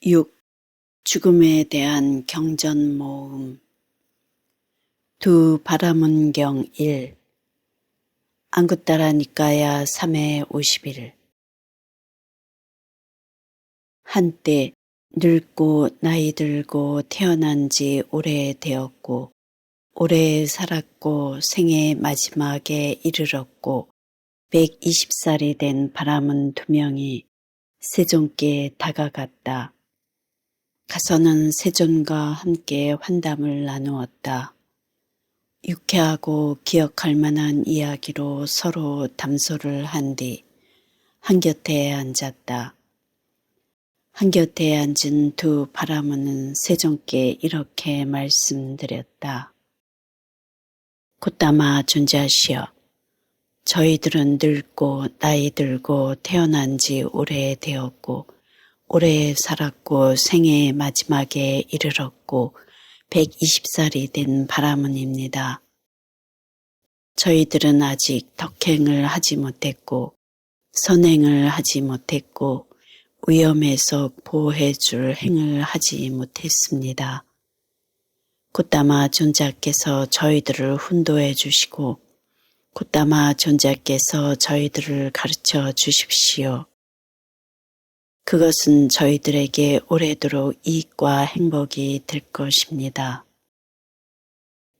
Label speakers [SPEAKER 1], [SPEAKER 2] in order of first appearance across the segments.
[SPEAKER 1] 6. 죽음에 대한 경전 모음. 두 바라문경 1. 안굿다라 니까야 3회 50일. 한때 늙고 나이 들고 태어난 지 오래되었고 오래 살았고 생애 마지막에 이르렀고 120살이 된 바라문 두 명이 세존께 다가갔다. 가서는 세존과 함께 환담을 나누었다. 유쾌하고 기억할 만한 이야기로 서로 담소를 한 뒤 한곁에 앉았다. 한곁에 앉은 두 바라문은 세존께 이렇게 말씀드렸다. 굿다마 존자시여, 저희들은 늙고 나이 들고 태어난 지 오래되었고 오래 살았고 생애 마지막에 이르렀고 120살이 된 바라문입니다. 저희들은 아직 덕행을 하지 못했고 선행을 하지 못했고 위험에서 보호해줄 행을 하지 못했습니다. 굿다마 존자께서 저희들을 훈도해 주시고 굿다마 존자께서 저희들을 가르쳐 주십시오. 그것은 저희들에게 오래도록 이익과 행복이 될 것입니다.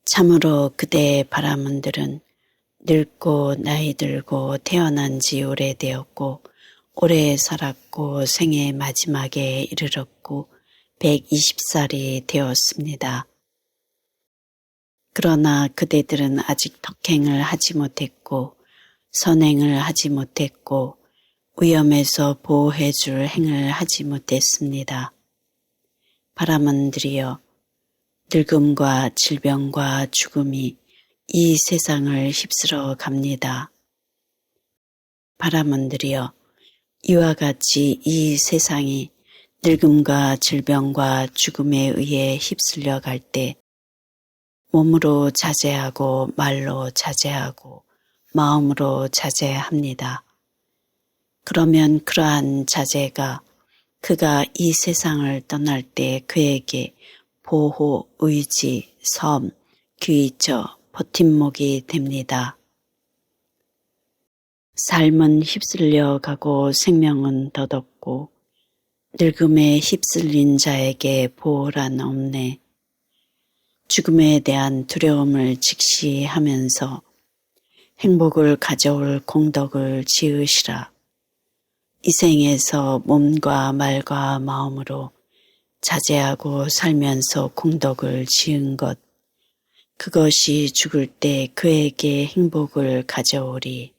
[SPEAKER 1] 참으로 그대의 바라문들은 늙고 나이 들고 태어난 지 오래되었고 오래 살았고 생애 마지막에 이르렀고 120살이 되었습니다. 그러나 그대들은 아직 덕행을 하지 못했고 선행을 하지 못했고 위험에서 보호해줄 행을 하지 못했습니다. 바라문들이여, 늙음과 질병과 죽음이 이 세상을 휩쓸어 갑니다. 바라문들이여, 이와 같이 이 세상이 늙음과 질병과 죽음에 의해 휩쓸려 갈 때 몸으로 자제하고 말로 자제하고 마음으로 자제합니다. 그러면 그러한 자제가 그가 이 세상을 떠날 때 그에게 보호, 의지, 섬, 귀처, 버팀목이 됩니다. 삶은 휩쓸려 가고 생명은 덧없고 늙음에 휩쓸린 자에게 보호란 없네. 죽음에 대한 두려움을 직시하면서 행복을 가져올 공덕을 지으시라. 이 생에서 몸과 말과 마음으로 자제하고 살면서 공덕을 지은 것, 그것이 죽을 때 그에게 행복을 가져오리.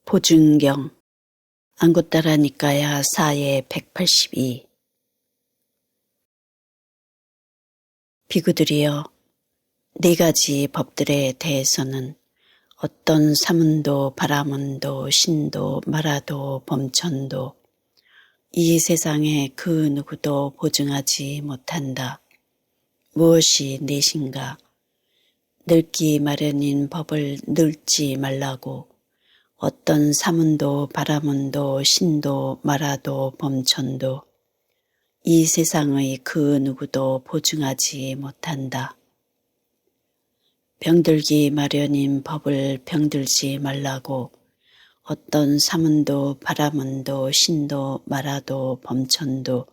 [SPEAKER 1] 보증경 안굿다라 니까야 4의 182. 비구들이여, 네 가지 법들에 대해서는 어떤 사문도 바라문도 신도 마라도 범천도 이 세상에 그 누구도 보증하지 못한다. 무엇이 넷인가? 늙기 마련인 법을 늙지 말라고 어떤 사문도 바라문도 신도 마라도 범천도 이 세상의 그 누구도 보증하지 못한다. 병들기 마련인 법을 병들지 말라고 어떤 사문도 바라문도 신도 마라도 범천도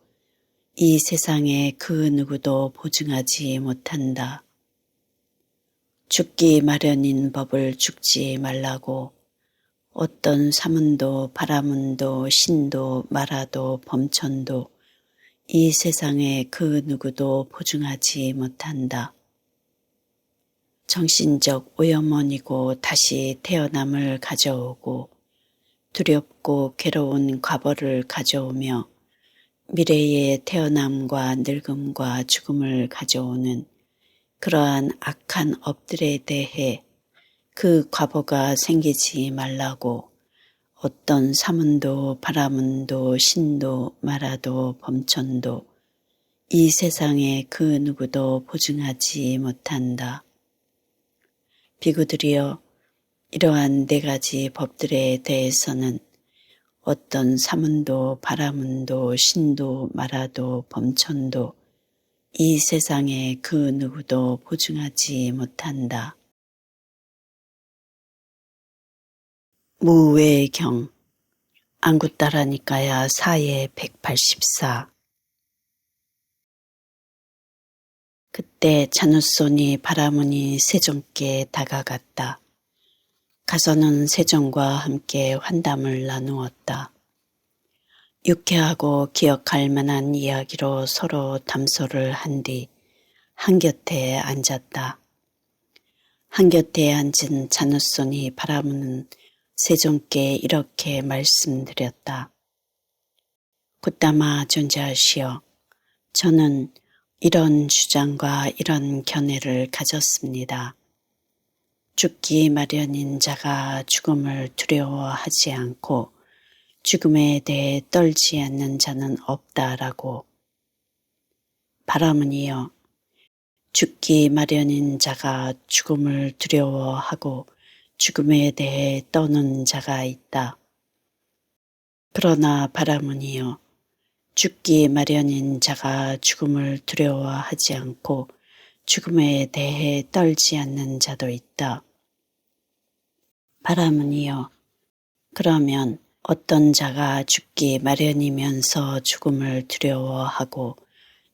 [SPEAKER 1] 이 세상에 그 누구도 보증하지 못한다. 죽기 마련인 법을 죽지 말라고 어떤 사문도 바라문도 신도 마라도 범천도 이 세상에 그 누구도 보증하지 못한다. 정신적 오염원이고 다시 태어남을 가져오고 두렵고 괴로운 과거를 가져오며 미래의 태어남과 늙음과 죽음을 가져오는 그러한 악한 업들에 대해 그 과보가 생기지 말라고 어떤 사문도 바라문도 신도 마라도 범천도 이 세상에 그 누구도 보증하지 못한다. 비구들이여, 이러한 네 가지 법들에 대해서는 어떤 사문도 바라문도 신도 마라도 범천도 이 세상에 그 누구도 보증하지 못한다. 무외경 안구따라니까야 사예 184. 그때 자누손이 바라문이 세존께 다가갔다. 가서는 세존과 함께 환담을 나누었다. 유쾌하고 기억할 만한 이야기로 서로 담소를 한 뒤 한곁에 앉았다. 한곁에 앉은 자누손이 바라문은 세존께 이렇게 말씀드렸다. 굿다마 존자하시오. 저는 이런 주장과 이런 견해를 가졌습니다. 죽기 마련인 자가 죽음을 두려워하지 않고 죽음에 대해 떨지 않는 자는 없다라고. 바라문이여, 죽기 마련인 자가 죽음을 두려워하고 죽음에 대해 떠는 자가 있다. 그러나 바라문이여, 죽기 마련인 자가 죽음을 두려워하지 않고 죽음에 대해 떨지 않는 자도 있다. 바라문이여, 그러면 어떤 자가 죽기 마련이면서 죽음을 두려워하고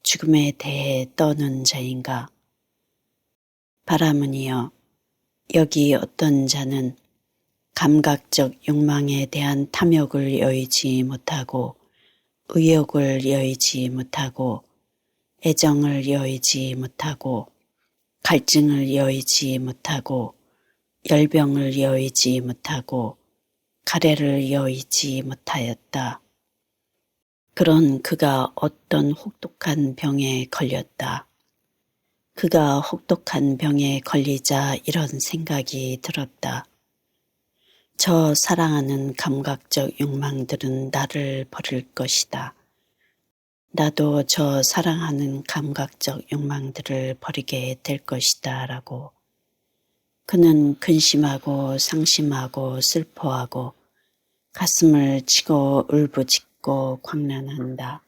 [SPEAKER 1] 죽음에 대해 떠는 자인가? 바라문이여, 여기 어떤 자는 감각적 욕망에 대한 탐욕을 여의지 못하고 의욕을 여의지 못하고 애정을 여의지 못하고 갈증을 여의지 못하고 열병을 여의지 못하고 가래를 여의지 못하였다. 그런 그가 어떤 혹독한 병에 걸렸다. 그가 혹독한 병에 걸리자 이런 생각이 들었다. 저 사랑하는 감각적 욕망들은 나를 버릴 것이다. 나도 저 사랑하는 감각적 욕망들을 버리게 될 것이다 라고. 그는 근심하고 상심하고 슬퍼하고 가슴을 치고 울부짖고 광란한다.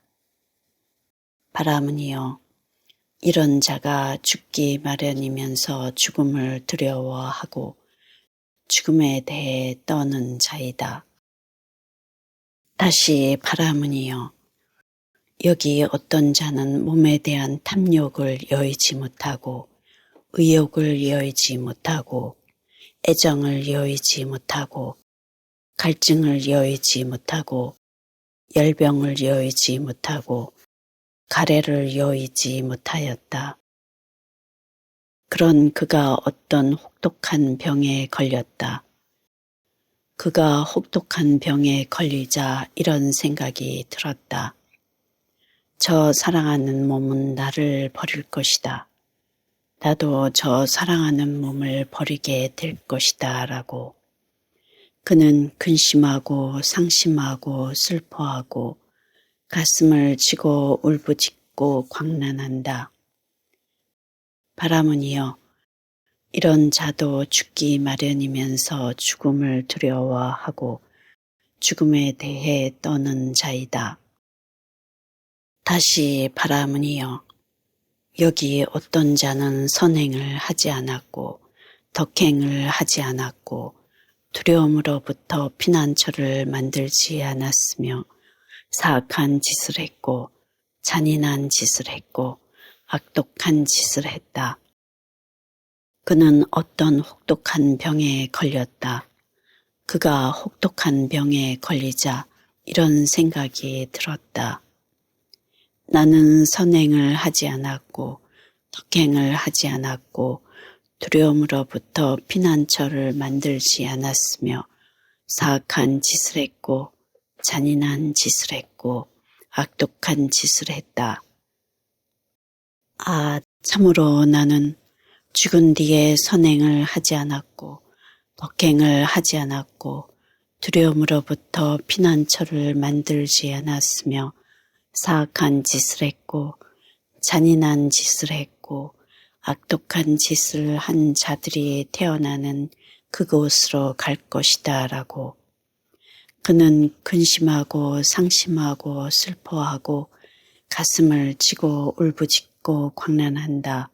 [SPEAKER 1] 바라문이여, 이런 자가 죽기 마련이면서 죽음을 두려워하고 죽음에 대해 떠는 자이다. 다시 바라문이여, 여기 어떤 자는 몸에 대한 탐욕을 여의지 못하고 의욕을 여의지 못하고 애정을 여의지 못하고 갈증을 여의지 못하고 열병을 여의지 못하고 가래를 여의지 못하였다. 그런 그가 어떤 혹독한 병에 걸렸다. 그가 혹독한 병에 걸리자 이런 생각이 들었다. 저 사랑하는 몸은 나를 버릴 것이다. 나도 저 사랑하는 몸을 버리게 될 것이다 라고. 그는 근심하고 상심하고 슬퍼하고 가슴을 치고 울부짖고 광란한다. 바라문이여, 이런 자도 죽기 마련이면서 죽음을 두려워하고 죽음에 대해 떠는 자이다. 다시 바라문이여, 여기 어떤 자는 선행을 하지 않았고 덕행을 하지 않았고 두려움으로부터 피난처를 만들지 않았으며 사악한 짓을 했고 잔인한 짓을 했고 악독한 짓을 했다. 그는 어떤 혹독한 병에 걸렸다. 그가 혹독한 병에 걸리자 이런 생각이 들었다. 나는 선행을 하지 않았고 덕행을 하지 않았고 두려움으로부터 피난처를 만들지 않았으며 사악한 짓을 했고 잔인한 짓을 했고 악독한 짓을 했다. 아, 참으로 나는 죽은 뒤에 선행을 하지 않았고 덕행을 하지 않았고 두려움으로부터 피난처를 만들지 않았으며 사악한 짓을 했고 잔인한 짓을 했고 악독한 짓을 한 자들이 태어나는 그곳으로 갈 것이다 라고. 그는 근심하고 상심하고 슬퍼하고 가슴을 치고 울부짖고 광란한다.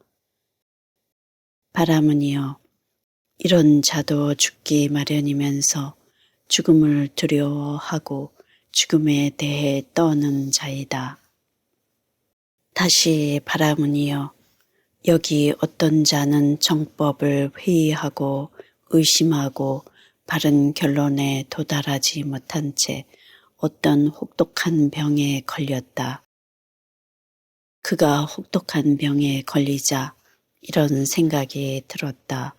[SPEAKER 1] 바라문이여, 이런 자도 죽기 마련이면서 죽음을 두려워하고 죽음에 대해 떠는 자이다. 다시 바라문이여, 여기 어떤 자는 정법을 회의하고 의심하고 바른 결론에 도달하지 못한 채 어떤 혹독한 병에 걸렸다. 그가 혹독한 병에 걸리자 이런 생각이 들었다.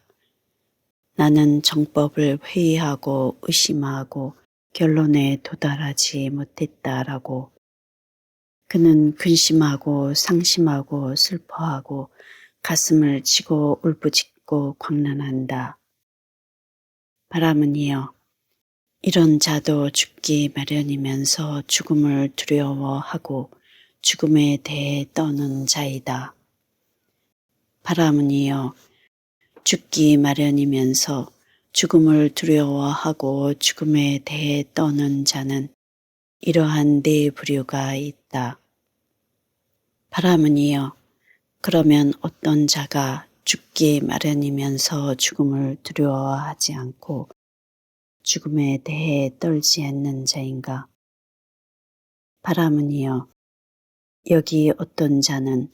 [SPEAKER 1] 나는 정법을 회의하고 의심하고 결론에 도달하지 못했다라고. 그는 근심하고 상심하고 슬퍼하고 가슴을 치고 울부짖고 광란한다. 바라문이여, 이런 자도 죽기 마련이면서 죽음을 두려워하고 죽음에 대해 떠는 자이다. 바라문이여, 죽기 마련이면서 죽음을 두려워하고 죽음에 대해 떠는 자는 이러한 네 부류가 있다. 바라문이여, 그러면 어떤 자가 죽기 마련이면서 죽음을 두려워하지 않고 죽음에 대해 떨지 않는 자인가? 바라문이여, 여기 어떤 자는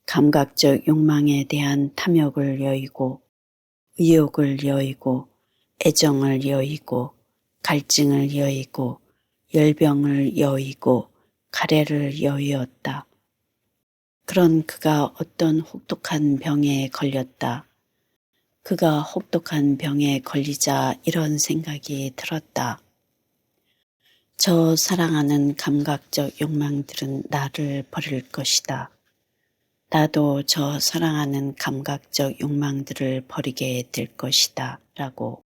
[SPEAKER 1] 감각적 욕망에 대한 탐욕을 여의고 의욕을 여의고 애정을 여의고 갈증을 여의고 열병을 여의고 가래를 여의었다. 그런 그가 어떤 혹독한 병에 걸렸다. 그가 혹독한 병에 걸리자 이런 생각이 들었다. 저 사랑하는 감각적 욕망들은 나를 버릴 것이다. 나도 저 사랑하는 감각적 욕망들을 버리게 될 것이다. 라고.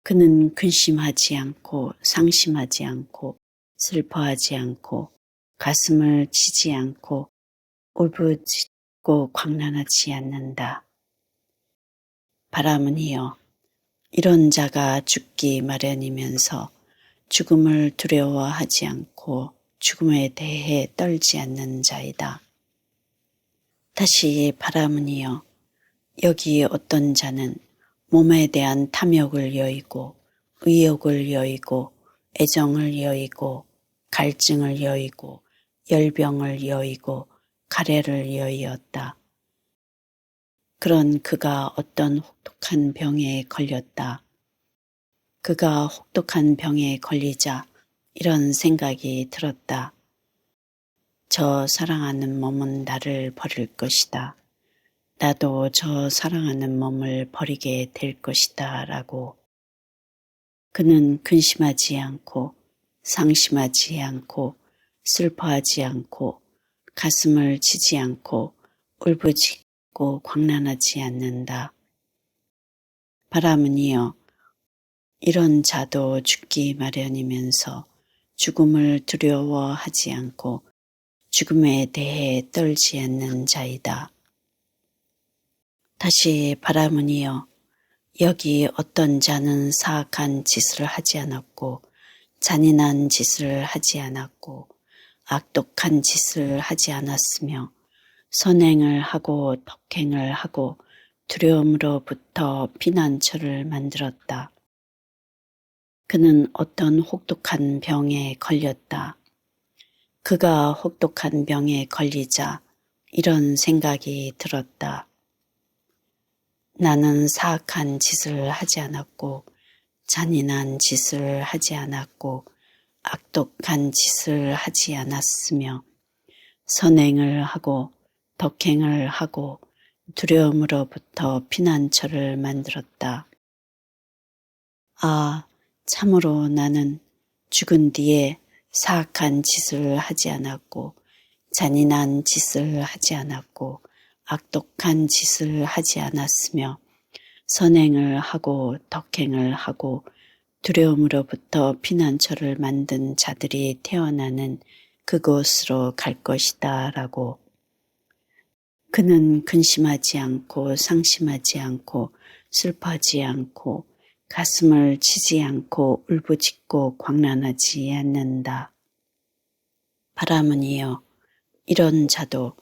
[SPEAKER 1] 그는 근심하지 않고 상심하지 않고 슬퍼하지 않고 가슴을 치지 않고 울부짖고 광란하지 않는다. 바라문이여, 이런 자가 죽기 마련이면서 죽음을 두려워하지 않고 죽음에 대해 떨지 않는 자이다. 다시 바라문이여, 여기 어떤 자는 몸에 대한 탐욕을 여의고 의욕을 여의고 애정을 여의고 갈증을 여의고 열병을 여의고 가래를 여의었다. 그런 그가 어떤 혹독한 병에 걸렸다. 그가 혹독한 병에 걸리자 이런 생각이 들었다. 저 사랑하는 몸은 나를 버릴 것이다. 나도 저 사랑하는 몸을 버리게 될 것이다. 라고. 그는 근심하지 않고 상심하지 않고 슬퍼하지 않고 가슴을 치지 않고 울부짖고 광란하지 않는다. 바라문이여, 이런 자도 죽기 마련이면서 죽음을 두려워하지 않고 죽음에 대해 떨지 않는 자이다. 다시 바라문이여, 여기 어떤 자는 사악한 짓을 하지 않았고 잔인한 짓을 하지 않았고 악독한 짓을 하지 않았으며 선행을 하고 덕행을 하고 두려움으로부터 피난처를 만들었다. 그는 어떤 혹독한 병에 걸렸다. 그가 혹독한 병에 걸리자 이런 생각이 들었다. 나는 사악한 짓을 하지 않았고 잔인한 짓을 하지 않았고 악독한 짓을 하지 않았으며 선행을 하고 덕행을 하고 두려움으로부터 피난처를 만들었다. 아, 참으로 나는 죽은 뒤에 사악한 짓을 하지 않았고 잔인한 짓을 하지 않았고 악독한 짓을 하지 않았으며 선행을 하고 덕행을 하고 두려움으로부터 피난처를 만든 자들이 태어나는 그곳으로 갈 것이다. 라고. 그는 근심하지 않고 상심하지 않고 슬퍼하지 않고 가슴을 치지 않고 울부짖고 광란하지 않는다. 바라문이여, 이런 자도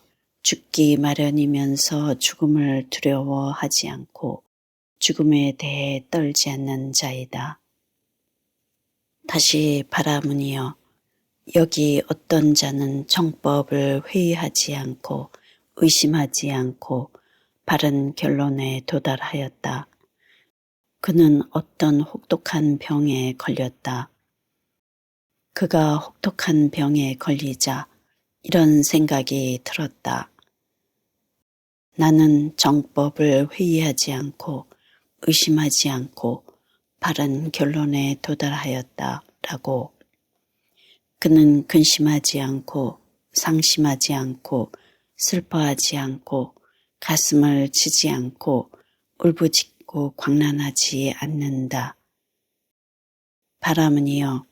[SPEAKER 1] 죽기 마련이면서 죽음을 두려워하지 않고 죽음에 대해 떨지 않는 자이다. 다시 바라문이여, 여기 어떤 자는 정법을 회의하지 않고 의심하지 않고 바른 결론에 도달하였다. 그는 어떤 혹독한 병에 걸렸다. 그가 혹독한 병에 걸리자 이런 생각이 들었다. 나는 정법을 회의하지 않고 의심하지 않고 바른 결론에 도달하였다. 라고. 그는 근심하지 않고 상심하지 않고 슬퍼하지 않고 가슴을 치지 않고 울부짖고 광란하지 않는다. 바라문이여,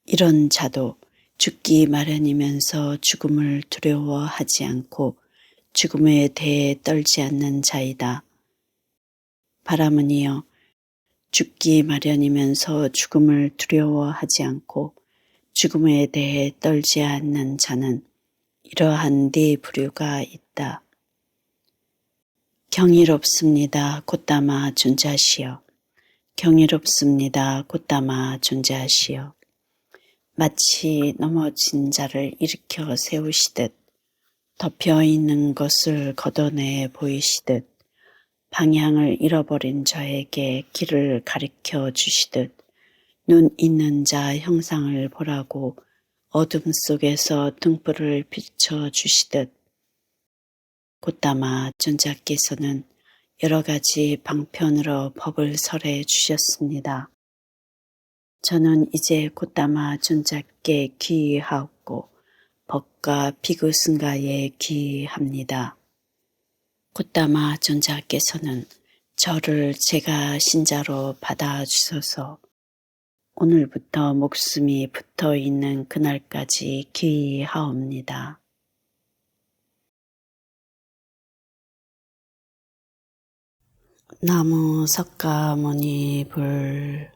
[SPEAKER 1] 이런 자도 죽기 마련이면서 죽음을 두려워하지 않고 죽음에 대해 떨지 않는 자이다. 바라문이여, 죽기 마련이면서 죽음을 두려워하지 않고 죽음에 대해 떨지 않는 자는 이러한 네 부류가 있다. 경이롭습니다. 곧다마 존자시여. 경이롭습니다. 곧다마 존자시여. 마치 넘어진 자를 일으켜 세우시듯 덮여있는 것을 걷어내 보이시듯 방향을 잃어버린 자에게 길을 가리켜 주시듯 눈 있는 자 형상을 보라고 어둠 속에서 등불을 비춰 주시듯 곧다마 존자께서는 여러 가지 방편으로 법을 설해 주셨습니다. 저는 이제 곧다마 존자께 귀의하옵고 법과 비구승가에 귀의합니다. 곧다마 존자께서는 저를 제가 신자로 받아주소서. 오늘부터 목숨이 붙어있는 그날까지 귀의하옵니다. 나무 석가모니 불